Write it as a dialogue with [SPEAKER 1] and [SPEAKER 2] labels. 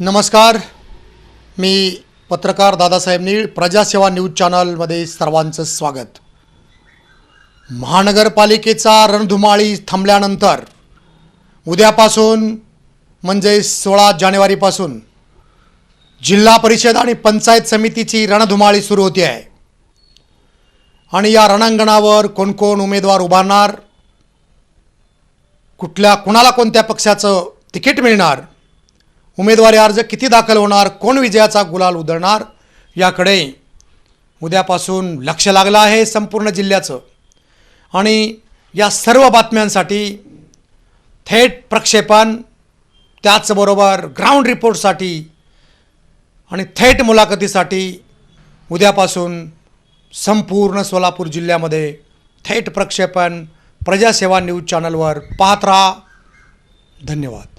[SPEAKER 1] नमस्कार, मी पत्रकार दादासाहेब नीळ, प्रजासेवा न्यूज चॅनलमध्ये सर्वांचं स्वागत. महानगरपालिकेचा रणधुमाळी थांबल्यानंतर उद्यापासून म्हणजे 16 जानेवारीपासून जिल्हा परिषद आणि पंचायत समितीची रणधुमाळी सुरू होती आहे. आणि या रणांगणावर कोण कोण उमेदवार उभारणार, कुणाला कोणत्या पक्षाचं तिकीट मिळणार, उमेदवारी अर्ज किती दाखल होणार, कोण विजयाचा गुलाल उधळणार, याकडे उद्यापासून लक्ष लागलं आहे संपूर्ण जिल्ह्याचं. आणि या सर्व बातम्यांसाठी थेट प्रक्षेपण, त्याचबरोबर ग्राउंड रिपोर्टसाठी आणि थेट मुलाखतीसाठी उद्यापासून संपूर्ण सोलापूर जिल्ह्यामध्ये थेट प्रक्षेपण प्रजासेवा न्यूज चॅनलवर पाहत राहा. धन्यवाद.